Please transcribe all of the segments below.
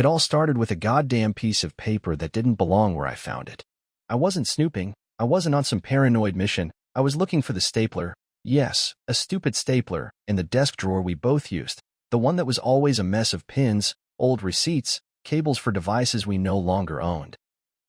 It all started with a goddamn piece of paper that didn't belong where I found it. I wasn't snooping. I wasn't on some paranoid mission. I was looking for the stapler. Yes, a stupid stapler in the desk drawer we both used. The one that was always a mess of pins, old receipts, cables for devices we no longer owned,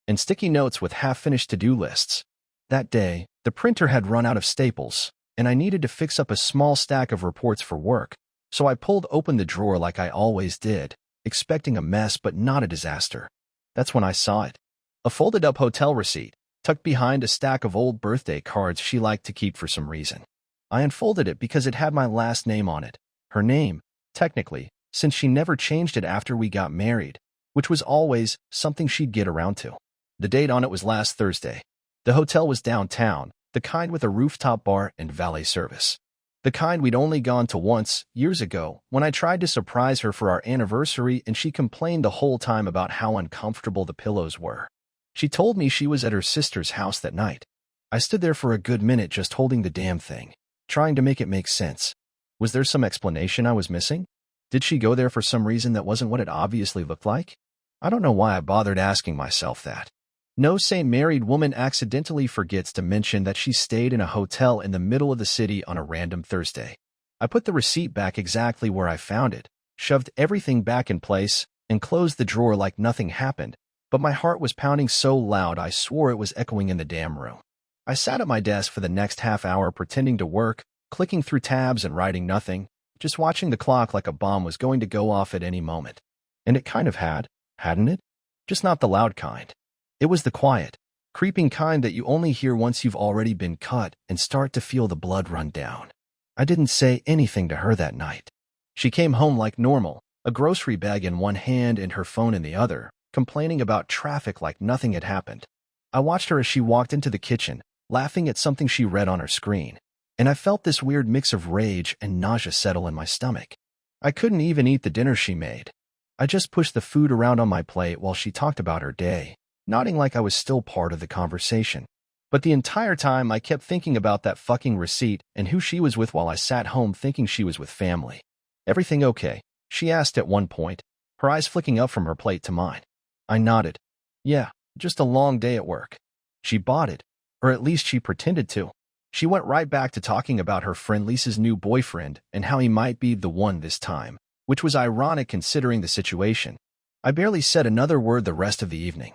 and sticky notes with half-finished to-do lists. That day, the printer had run out of staples, and I needed to fix up a small stack of reports for work, so I pulled open the drawer like I always did, expecting a mess but not a disaster. That's when I saw it. A folded-up hotel receipt, tucked behind a stack of old birthday cards she liked to keep for some reason. I unfolded it because it had my last name on it. Her name, technically, since she never changed it after we got married, which was always something she'd get around to. The date on it was last Thursday. The hotel was downtown, the kind with a rooftop bar and valet service. The kind we'd only gone to once, years ago, when I tried to surprise her for our anniversary and she complained the whole time about how uncomfortable the pillows were. She told me she was at her sister's house that night. I stood there for a good minute just holding the damn thing, trying to make it make sense. Was there some explanation I was missing? Did she go there for some reason that wasn't what it obviously looked like? I don't know why I bothered asking myself that. No sane married woman accidentally forgets to mention that she stayed in a hotel in the middle of the city on a random Thursday. I put the receipt back exactly where I found it, shoved everything back in place, and closed the drawer like nothing happened, but my heart was pounding so loud I swore it was echoing in the damn room. I sat at my desk for the next half hour pretending to work, clicking through tabs and writing nothing, just watching the clock like a bomb was going to go off at any moment. And it kind of had, hadn't it? Just not the loud kind. It was the quiet, creeping kind that you only hear once you've already been cut and start to feel the blood run down. I didn't say anything to her that night. She came home like normal, a grocery bag in one hand and her phone in the other, complaining about traffic like nothing had happened. I watched her as she walked into the kitchen, laughing at something she read on her screen, and I felt this weird mix of rage and nausea settle in my stomach. I couldn't even eat the dinner she made. I just pushed the food around on my plate while she talked about her day, nodding like I was still part of the conversation. But the entire time I kept thinking about that fucking receipt and who she was with while I sat home thinking she was with family. "Everything okay?" she asked at one point, her eyes flicking up from her plate to mine. I nodded. "Yeah, just a long day at work." She bought it, or at least she pretended to. She went right back to talking about her friend Lisa's new boyfriend and how he might be the one this time, which was ironic considering the situation. I barely said another word the rest of the evening.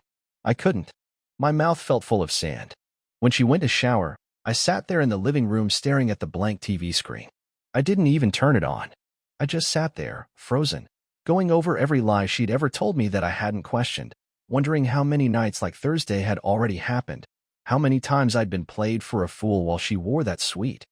I couldn't. My mouth felt full of sand. When she went to shower, I sat there in the living room staring at the blank TV screen. I didn't even turn it on. I just sat there, frozen, going over every lie she'd ever told me that I hadn't questioned, wondering how many nights like Thursday had already happened, how many times I'd been played for a fool while she wore that sweet,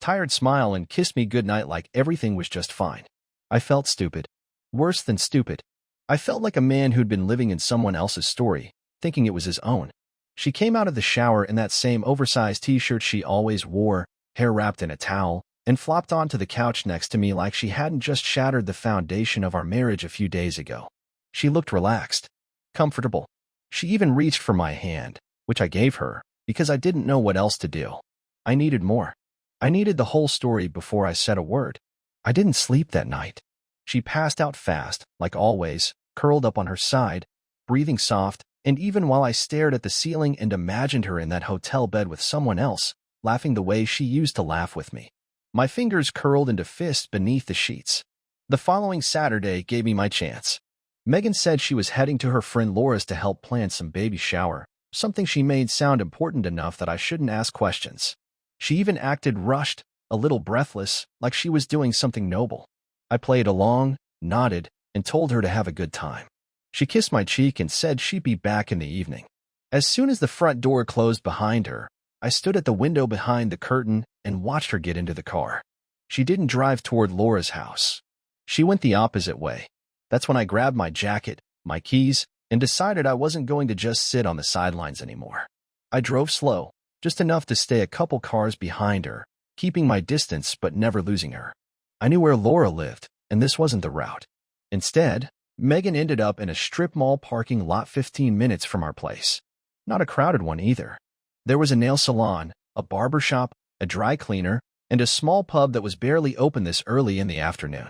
tired smile and kissed me goodnight like everything was just fine. I felt stupid. Worse than stupid. I felt like a man who'd been living in someone else's story, thinking it was his own. She came out of the shower in that same oversized t-shirt she always wore, hair wrapped in a towel, and flopped onto the couch next to me like she hadn't just shattered the foundation of our marriage a few days ago. She looked relaxed, comfortable. She even reached for my hand, which I gave her, because I didn't know what else to do. I needed more. I needed the whole story before I said a word. I didn't sleep that night. She passed out fast, like always, curled up on her side, breathing soft, and even while I stared at the ceiling and imagined her in that hotel bed with someone else, laughing the way she used to laugh with me. My fingers curled into fists beneath the sheets. The following Saturday gave me my chance. Megan said she was heading to her friend Laura's to help plan some baby shower, something she made sound important enough that I shouldn't ask questions. She even acted rushed, a little breathless, like she was doing something noble. I played along, nodded, and told her to have a good time. She kissed my cheek and said she'd be back in the evening. As soon as the front door closed behind her, I stood at the window behind the curtain and watched her get into the car. She didn't drive toward Laura's house. She went the opposite way. That's when I grabbed my jacket, my keys, and decided I wasn't going to just sit on the sidelines anymore. I drove slow, just enough to stay a couple cars behind her, keeping my distance but never losing her. I knew where Laura lived, and this wasn't the route. Instead, Megan ended up in a strip mall parking lot 15 minutes from our place. Not a crowded one either. There was a nail salon, a barber shop, a dry cleaner, and a small pub that was barely open this early in the afternoon.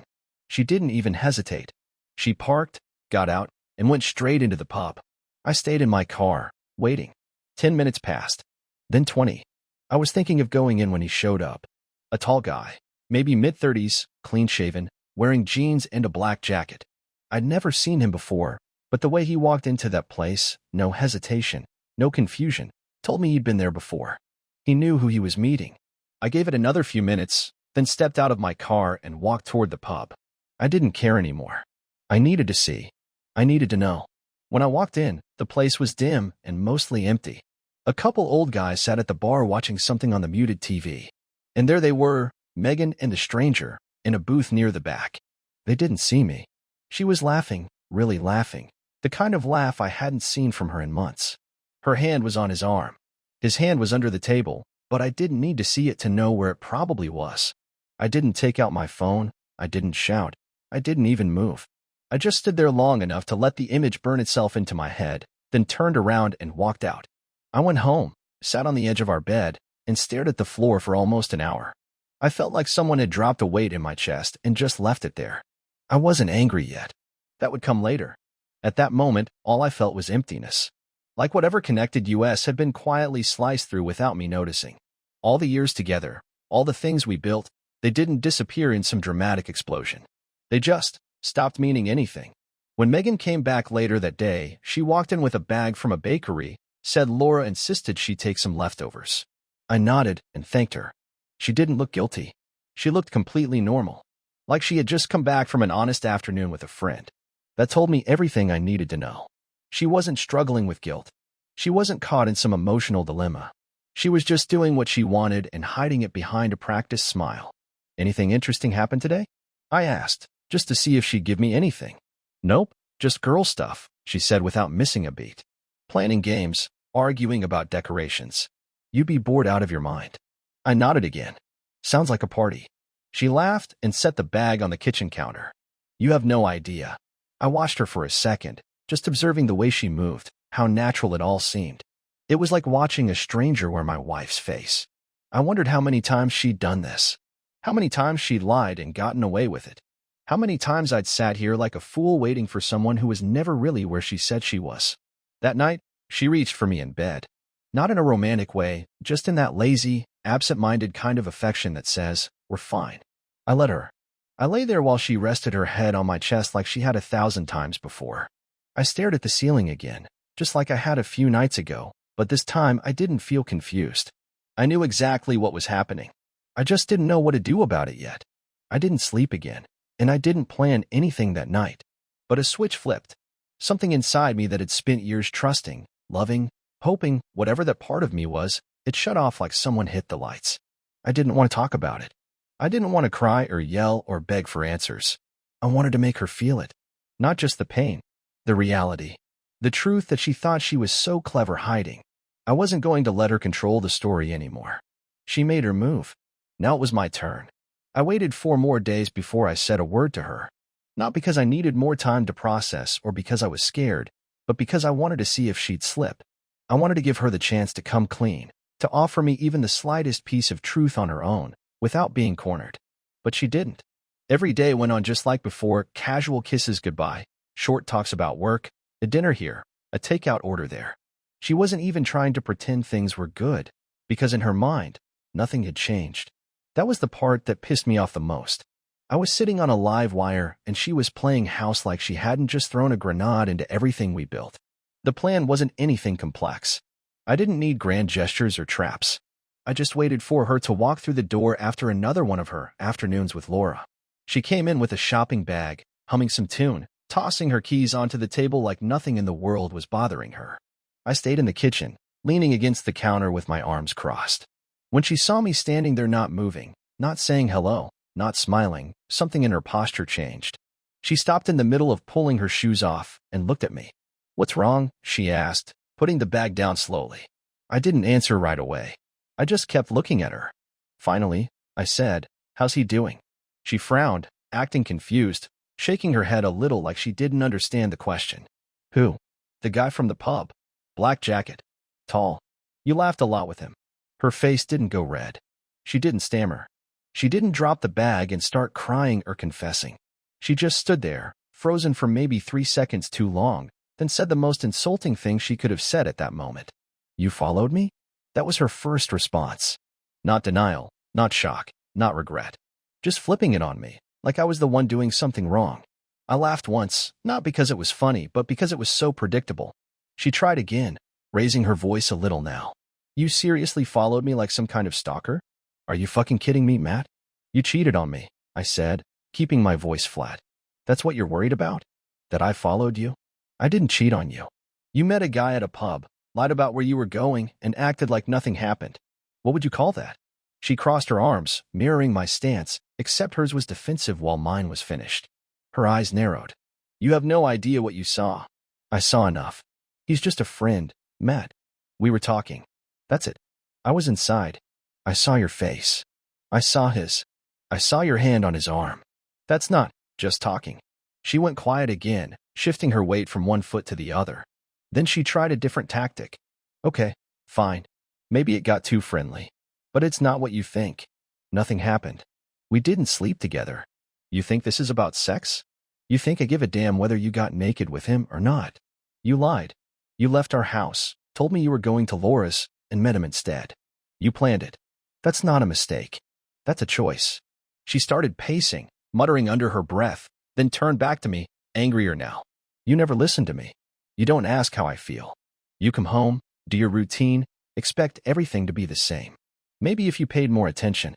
She didn't even hesitate. She parked, got out, and went straight into the pub. I stayed in my car, waiting. 10 minutes passed. Then 20. I was thinking of going in when he showed up. A tall guy, maybe mid-30s, clean-shaven, wearing jeans and a black jacket. I'd never seen him before, but the way he walked into that place, no hesitation, no confusion, told me he'd been there before. He knew who he was meeting. I gave it another few minutes, then stepped out of my car and walked toward the pub. I didn't care anymore. I needed to see. I needed to know. When I walked in, the place was dim and mostly empty. A couple old guys sat at the bar watching something on the muted TV. And there they were, Megan and the stranger, in a booth near the back. They didn't see me. She was laughing, really laughing, the kind of laugh I hadn't seen from her in months. Her hand was on his arm. His hand was under the table, but I didn't need to see it to know where it probably was. I didn't take out my phone. I didn't shout. I didn't even move. I just stood there long enough to let the image burn itself into my head, then turned around and walked out. I went home, sat on the edge of our bed, and stared at the floor for almost an hour. I felt like someone had dropped a weight in my chest and just left it there. I wasn't angry yet. That would come later. At that moment, all I felt was emptiness. Like whatever connected us had been quietly sliced through without me noticing. All the years together, all the things we built, they didn't disappear in some dramatic explosion. They just stopped meaning anything. When Megan came back later that day, she walked in with a bag from a bakery, said Laura insisted she take some leftovers. I nodded and thanked her. She didn't look guilty. She looked completely normal, like she had just come back from an honest afternoon with a friend. That told me everything I needed to know. She wasn't struggling with guilt. She wasn't caught in some emotional dilemma. She was just doing what she wanted and hiding it behind a practiced smile. Anything interesting happen today? I asked, just to see if she'd give me anything. Nope, just girl stuff, she said without missing a beat. Planning games, arguing about decorations. You'd be bored out of your mind. I nodded again. Sounds like a party. She laughed and set the bag on the kitchen counter. You have no idea. I watched her for a second, just observing the way she moved, how natural it all seemed. It was like watching a stranger wear my wife's face. I wondered how many times she'd done this. How many times she'd lied and gotten away with it. How many times I'd sat here like a fool waiting for someone who was never really where she said she was. That night, she reached for me in bed. Not in a romantic way, just in that lazy, absent-minded kind of affection that says, we're fine. I let her. I lay there while she rested her head on my chest like she had 1,000 times before. I stared at the ceiling again, just like I had a few nights ago, but this time I didn't feel confused. I knew exactly what was happening. I just didn't know what to do about it yet. I didn't sleep again, and I didn't plan anything that night. But a switch flipped. Something inside me that had spent years trusting, loving, hoping, whatever that part of me was, it shut off like someone hit the lights. I didn't want to talk about it. I didn't want to cry or yell or beg for answers. I wanted to make her feel it. Not just the pain, the reality, the truth that she thought she was so clever hiding. I wasn't going to let her control the story anymore. She made her move. Now it was my turn. I waited 4 more days before I said a word to her. Not because I needed more time to process or because I was scared, but because I wanted to see if she'd slip. I wanted to give her the chance to come clean, to offer me even the slightest piece of truth on her own, without being cornered. But she didn't. Every day went on just like before, casual kisses goodbye, short talks about work, a dinner here, a takeout order there. She wasn't even trying to pretend things were good, because in her mind, nothing had changed. That was the part that pissed me off the most. I was sitting on a live wire, and she was playing house like she hadn't just thrown a grenade into everything we built. The plan wasn't anything complex. I didn't need grand gestures or traps. I just waited for her to walk through the door after another one of her afternoons with Laura. She came in with a shopping bag, humming some tune, tossing her keys onto the table like nothing in the world was bothering her. I stayed in the kitchen, leaning against the counter with my arms crossed. When she saw me standing there not moving, not saying hello, not smiling, something in her posture changed. She stopped in the middle of pulling her shoes off and looked at me. "What's wrong?" she asked, putting the bag down slowly. I didn't answer right away. I just kept looking at her. Finally, I said, "How's he doing?" She frowned, acting confused, shaking her head a little like she didn't understand the question. "Who?" "The guy from the pub. Black jacket. Tall. You laughed a lot with him." Her face didn't go red. She didn't stammer. She didn't drop the bag and start crying or confessing. She just stood there, frozen for maybe 3 seconds too long, then said the most insulting thing she could have said at that moment. "You followed me?" That was her first response. Not denial, not shock, not regret. Just flipping it on me, like I was the one doing something wrong. I laughed once, not because it was funny, but because it was so predictable. She tried again, raising her voice a little now. "You seriously followed me like some kind of stalker? Are you fucking kidding me, Matt? You cheated on me," I said, keeping my voice flat. "That's what you're worried about? That I followed you? I didn't cheat on you. You met a guy at a pub, lied about where you were going, and acted like nothing happened. What would you call that?" She crossed her arms, mirroring my stance, except hers was defensive while mine was finished. Her eyes narrowed. "You have no idea what you saw." "I saw enough. He's just a friend, Matt. We were talking. That's it. I was inside. I saw your face. I saw his. I saw your hand on his arm. That's not just talking." She went quiet again, shifting her weight from one foot to the other. Then she tried a different tactic. "Okay, fine. Maybe it got too friendly. But it's not what you think. Nothing happened. We didn't sleep together. You think this is about sex? You think I give a damn whether you got naked with him or not? You lied. You left our house, told me you were going to Laura's, and met him instead. You planned it. That's not a mistake. That's a choice." She started pacing, muttering under her breath, then turned back to me, angrier now. "You never listen to me. You don't ask how I feel. You come home, do your routine, expect everything to be the same. Maybe if you paid more attention."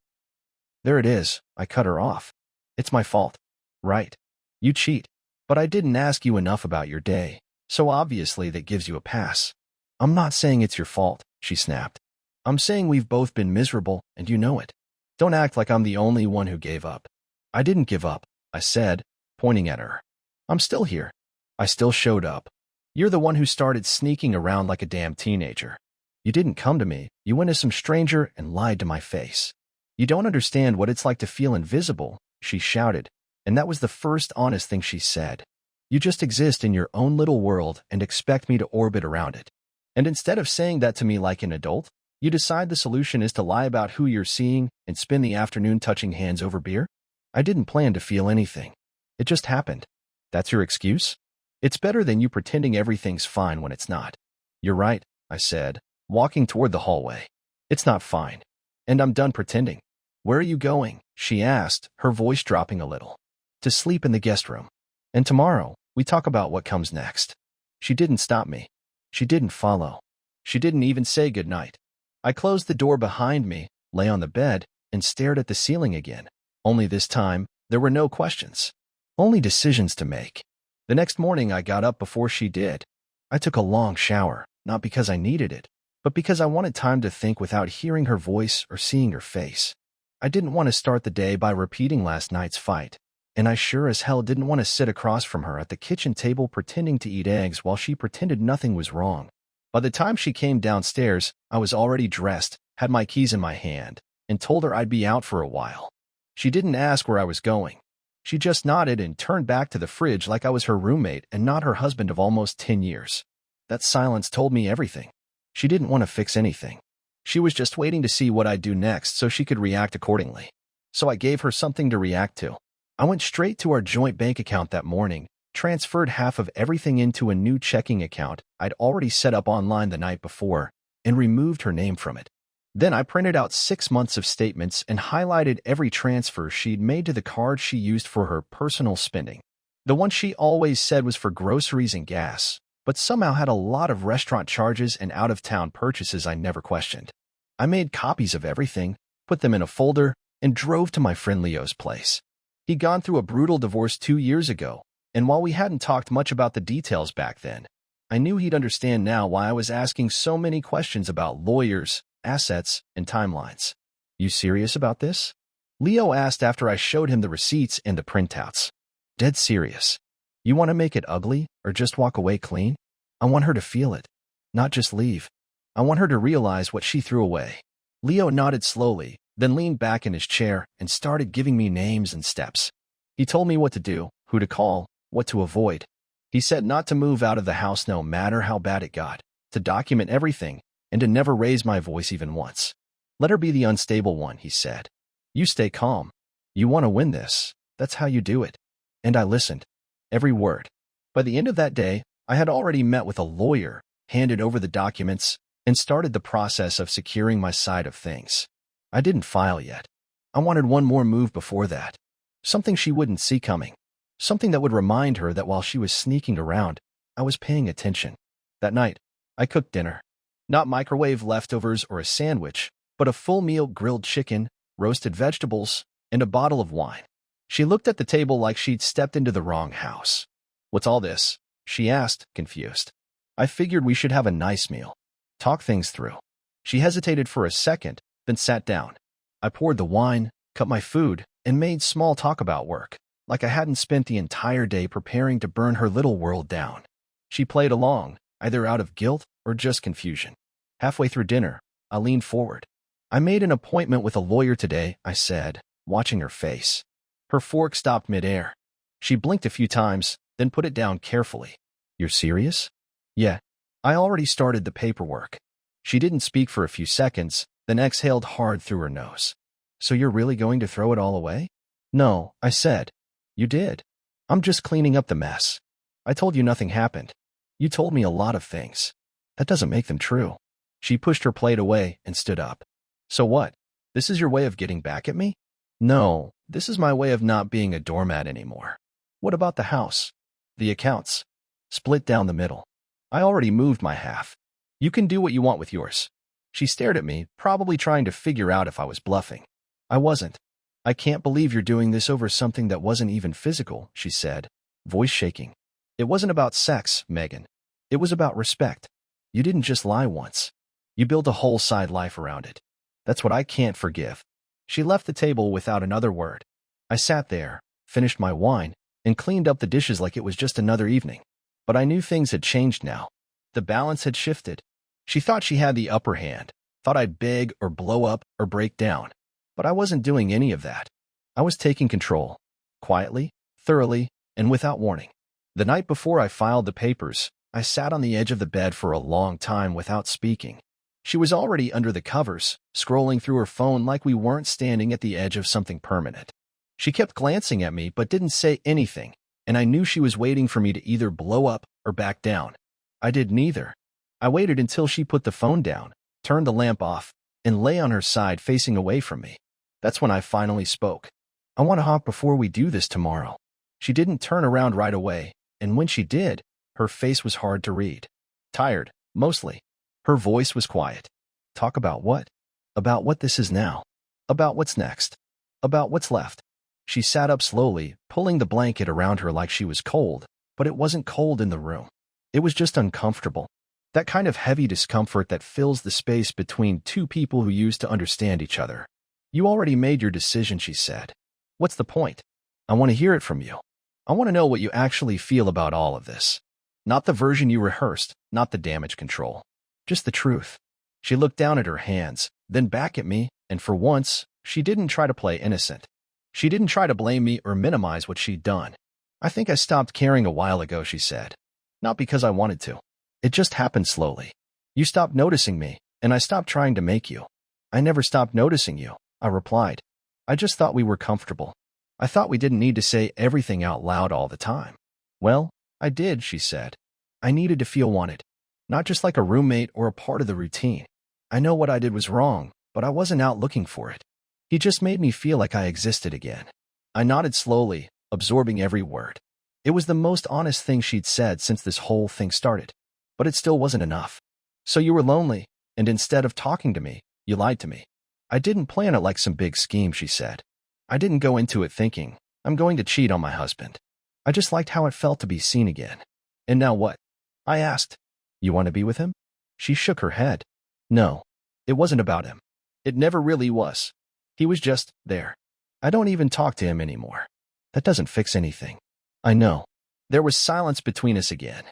"There it is," I cut her off. "It's my fault. Right. You cheat. But I didn't ask you enough about your day, so obviously that gives you a pass." "I'm not saying it's your fault," she snapped. "I'm saying we've both been miserable, and you know it. Don't act like I'm the only one who gave up." "I didn't give up," I said, pointing at her. "I'm still here. I still showed up. You're the one who started sneaking around like a damn teenager. You didn't come to me. You went to some stranger and lied to my face. You don't understand what it's like to feel invisible," she shouted, and that was the first honest thing she said. "You just exist in your own little world and expect me to orbit around it. And instead of saying that to me like an adult, you decide the solution is to lie about who you're seeing and spend the afternoon touching hands over beer? I didn't plan to feel anything. It just happened. That's your excuse? It's better than you pretending everything's fine when it's not." "You're right," I said, walking toward the hallway. "It's not fine. And I'm done pretending." "Where are you going?" she asked, her voice dropping a little. "To sleep in the guest room. And tomorrow, we talk about what comes next." She didn't stop me. She didn't follow. She didn't even say goodnight. I closed the door behind me, lay on the bed, and stared at the ceiling again. Only this time, there were no questions. Only decisions to make. The next morning, I got up before she did. I took a long shower, not because I needed it, but because I wanted time to think without hearing her voice or seeing her face. I didn't want to start the day by repeating last night's fight, and I sure as hell didn't want to sit across from her at the kitchen table pretending to eat eggs while she pretended nothing was wrong. By the time she came downstairs, I was already dressed, had my keys in my hand, and told her I'd be out for a while. She didn't ask where I was going. She just nodded and turned back to the fridge like I was her roommate and not her husband of almost 10 years. That silence told me everything. She didn't want to fix anything. She was just waiting to see what I'd do next so she could react accordingly. So I gave her something to react to. I went straight to our joint bank account that morning, transferred half of everything into a new checking account I'd already set up online the night before, and removed her name from it. Then I printed out 6 months of statements and highlighted every transfer she'd made to the card she used for her personal spending. The one she always said was for groceries and gas, but somehow had a lot of restaurant charges and out-of-town purchases I never questioned. I made copies of everything, put them in a folder, and drove to my friend Leo's place. He'd gone through a brutal divorce 2 years ago, and while we hadn't talked much about the details back then, I knew he'd understand now why I was asking so many questions about lawyers, assets, and timelines. "You serious about this?" Leo asked after I showed him the receipts and the printouts. "Dead serious. You want to make it ugly or just walk away clean? I want her to feel it, not just leave. I want her to realize what she threw away." Leo nodded slowly, then leaned back in his chair and started giving me names and steps. He told me what to do, who to call, what to avoid. He said not to move out of the house no matter how bad it got, to document everything, and to never raise my voice even once. "Let her be the unstable one," he said. "You stay calm. You want to win this. That's how you do it." And I listened. Every word. By the end of that day, I had already met with a lawyer, handed over the documents, and started the process of securing my side of things. I didn't file yet. I wanted one more move before that. Something she wouldn't see coming. Something that would remind her that while she was sneaking around, I was paying attention. That night, I cooked dinner. Not microwave leftovers or a sandwich, but a full meal: grilled chicken, roasted vegetables, and a bottle of wine. She looked at the table like she'd stepped into the wrong house. "What's all this?" she asked, confused. "I figured we should have a nice meal. Talk things through." She hesitated for a second, then sat down. I poured the wine, cut my food, and made small talk about work, like I hadn't spent the entire day preparing to burn her little world down. She played along, either out of guilt or just confusion. Halfway through dinner, I leaned forward. "I made an appointment with a lawyer today," I said, watching her face. Her fork stopped midair. She blinked a few times, then put it down carefully. "You're serious?" "Yeah. I already started the paperwork." She didn't speak for a few seconds, then exhaled hard through her nose. "So you're really going to throw it all away?" "No," I said. "You did. I'm just cleaning up the mess. I told you nothing happened. You told me a lot of things. That doesn't make them true." She pushed her plate away and stood up. "So what? This is your way of getting back at me?" "No, this is my way of not being a doormat anymore." "What about the house?" "The accounts. Split down the middle. I already moved my half. You can do what you want with yours." She stared at me, probably trying to figure out if I was bluffing. I wasn't. "I can't believe you're doing this over something that wasn't even physical," she said, voice shaking. "It wasn't about sex, Megan. It was about respect. You didn't just lie once. You built a whole side life around it. That's what I can't forgive." She left the table without another word. I sat there, finished my wine, and cleaned up the dishes like it was just another evening. But I knew things had changed now. The balance had shifted. She thought she had the upper hand, thought I'd beg or blow up or break down. But I wasn't doing any of that. I was taking control, quietly, thoroughly, and without warning. The night before I filed the papers, I sat on the edge of the bed for a long time without speaking. She was already under the covers, scrolling through her phone like we weren't standing at the edge of something permanent. She kept glancing at me but didn't say anything, and I knew she was waiting for me to either blow up or back down. I did neither. I waited until she put the phone down, turned the lamp off, and lay on her side facing away from me. That's when I finally spoke. "I want to hop before we do this tomorrow." She didn't turn around right away, and when she did, her face was hard to read. Tired, mostly. Her voice was quiet. "Talk about what?" "About what this is now. About what's next. About what's left." She sat up slowly, pulling the blanket around her like she was cold, but it wasn't cold in the room. It was just uncomfortable. That kind of heavy discomfort that fills the space between two people who used to understand each other. "You already made your decision," she said. "What's the point? I want to hear it from you. I want to know what you actually feel about all of this. Not the version you rehearsed, not the damage control. Just the truth." She looked down at her hands, then back at me, and for once, she didn't try to play innocent. She didn't try to blame me or minimize what she'd done. "I think I stopped caring a while ago," she said. "Not because I wanted to. It just happened slowly. You stopped noticing me, and I stopped trying to make you." "I never stopped noticing you," I replied. "I just thought we were comfortable. I thought we didn't need to say everything out loud all the time." "Well, I did," she said. "I needed to feel wanted. Not just like a roommate or a part of the routine. I know what I did was wrong, but I wasn't out looking for it. He just made me feel like I existed again." I nodded slowly, absorbing every word. It was the most honest thing she'd said since this whole thing started. But it still wasn't enough. "So you were lonely, and instead of talking to me, you lied to me." "I didn't plan it like some big scheme," she said. "I didn't go into it thinking, I'm going to cheat on my husband. I just liked how it felt to be seen again." "And now what?" I asked. "You want to be with him?" She shook her head. "No, it wasn't about him. It never really was. He was just there. I don't even talk to him anymore." "That doesn't fix anything." "I know." There was silence between us again.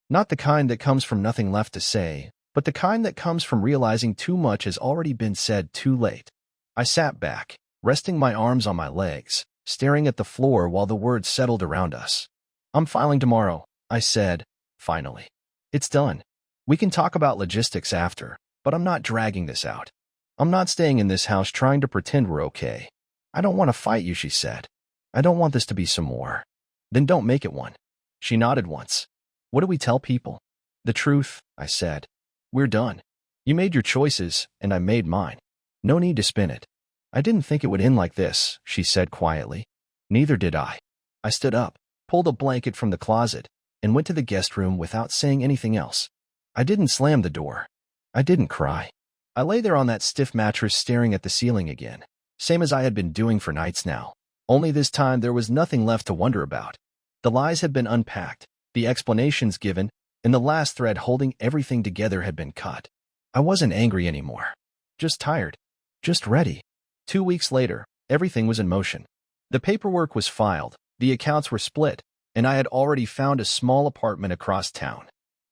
Not the kind that comes from nothing left to say, but the kind that comes from realizing too much has already been said too late. I sat back, resting my arms on my legs, staring at the floor while the words settled around us. "I'm filing tomorrow," I said, finally. "It's done. We can talk about logistics after, but I'm not dragging this out. I'm not staying in this house trying to pretend we're okay." "I don't want to fight you," she said. "I don't want this to be some war." "Then don't make it one." She nodded once. What do we tell people? The truth, I said. We're done. You made your choices, and I made mine. No need to spin it. I didn't think it would end like this, she said quietly. Neither did I. I stood up, pulled a blanket from the closet, and went to the guest room without saying anything else. I didn't slam the door. I didn't cry. I lay there on that stiff mattress staring at the ceiling again, same as I had been doing for nights now. Only this time there was nothing left to wonder about. The lies had been unpacked, the explanations given, and the last thread holding everything together had been cut. I wasn't angry anymore. Just tired. Just ready. 2 weeks later, everything was in motion. The paperwork was filed, the accounts were split, and I had already found a small apartment across town.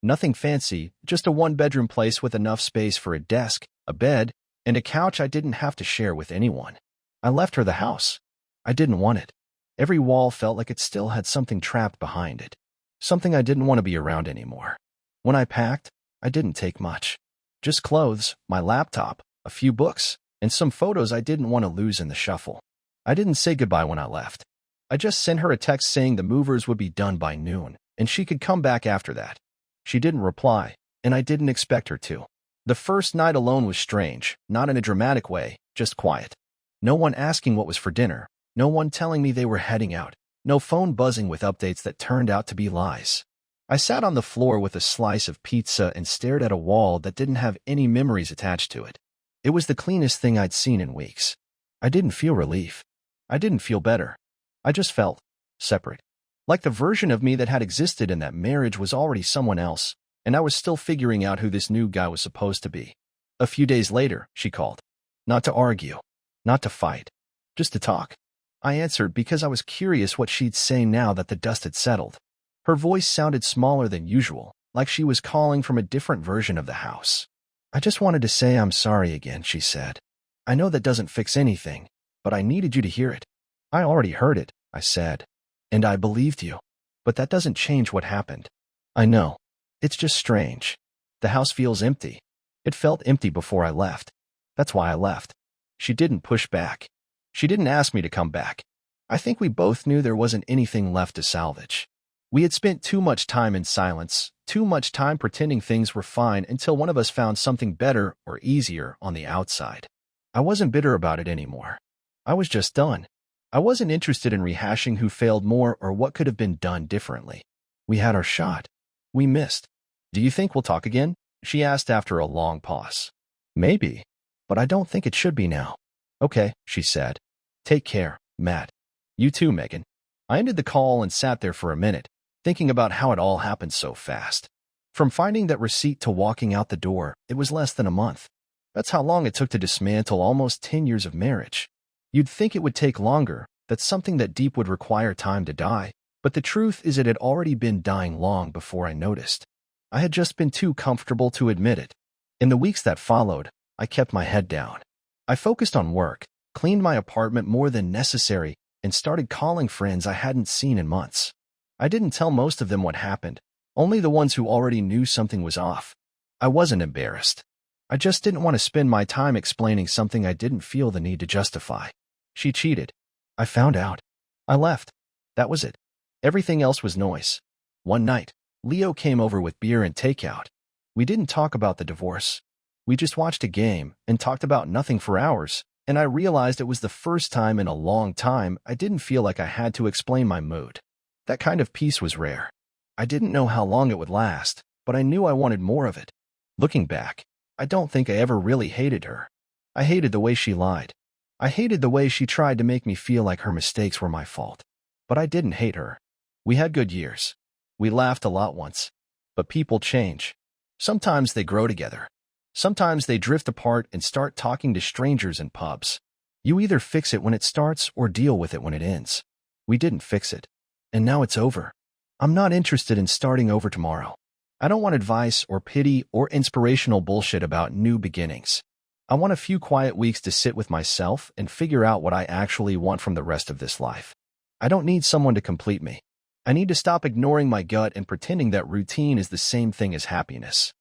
Nothing fancy, just a one-bedroom place with enough space for a desk, a bed, and a couch I didn't have to share with anyone. I left her the house. I didn't want it. Every wall felt like it still had something trapped behind it. Something I didn't want to be around anymore. When I packed, I didn't take much. Just clothes, my laptop, a few books, and some photos I didn't want to lose in the shuffle. I didn't say goodbye when I left. I just sent her a text saying the movers would be done by noon, and she could come back after that. She didn't reply, and I didn't expect her to. The first night alone was strange, not in a dramatic way, just quiet. No one asking what was for dinner, no one telling me they were heading out, no phone buzzing with updates that turned out to be lies. I sat on the floor with a slice of pizza and stared at a wall that didn't have any memories attached to it. It was the cleanest thing I'd seen in weeks. I didn't feel relief. I didn't feel better. I just felt separate. Like the version of me that had existed in that marriage was already someone else, and I was still figuring out who this new guy was supposed to be. A few days later, she called. Not to argue. Not to fight. Just to talk. I answered because I was curious what she'd say now that the dust had settled. Her voice sounded smaller than usual, like she was calling from a different version of the house. I just wanted to say I'm sorry again, she said. I know that doesn't fix anything, but I needed you to hear it. I already heard it, I said. And I believed you. But that doesn't change what happened. I know. It's just strange. The house feels empty. It felt empty before I left. That's why I left. She didn't push back. She didn't ask me to come back. I think we both knew there wasn't anything left to salvage. We had spent too much time in silence, too much time pretending things were fine until one of us found something better or easier on the outside. I wasn't bitter about it anymore. I was just done. I wasn't interested in rehashing who failed more or what could have been done differently. We had our shot. We missed. Do you think we'll talk again? She asked after a long pause. Maybe, but I don't think it should be now. Okay, she said. Take care, Matt. You too, Megan. I ended the call and sat there for a minute, thinking about how it all happened so fast. From finding that receipt to walking out the door, it was less than a month. That's how long it took to dismantle almost 10 years of marriage. You'd think it would take longer, that something that deep would require time to die, but the truth is it had already been dying long before I noticed. I had just been too comfortable to admit it. In the weeks that followed, I kept my head down. I focused on work, cleaned my apartment more than necessary, and started calling friends I hadn't seen in months. I didn't tell most of them what happened, only the ones who already knew something was off. I wasn't embarrassed. I just didn't want to spend my time explaining something I didn't feel the need to justify. She cheated. I found out. I left. That was it. Everything else was noise. One night, Leo came over with beer and takeout. We didn't talk about the divorce. We just watched a game and talked about nothing for hours, and I realized it was the first time in a long time I didn't feel like I had to explain my mood. That kind of peace was rare. I didn't know how long it would last, but I knew I wanted more of it. Looking back, I don't think I ever really hated her. I hated the way she lied. I hated the way she tried to make me feel like her mistakes were my fault. But I didn't hate her. We had good years. We laughed a lot once. But people change. Sometimes they grow together. Sometimes they drift apart and start talking to strangers in pubs. You either fix it when it starts or deal with it when it ends. We didn't fix it. And now it's over. I'm not interested in starting over tomorrow. I don't want advice or pity or inspirational bullshit about new beginnings. I want a few quiet weeks to sit with myself and figure out what I actually want from the rest of this life. I don't need someone to complete me. I need to stop ignoring my gut and pretending that routine is the same thing as happiness.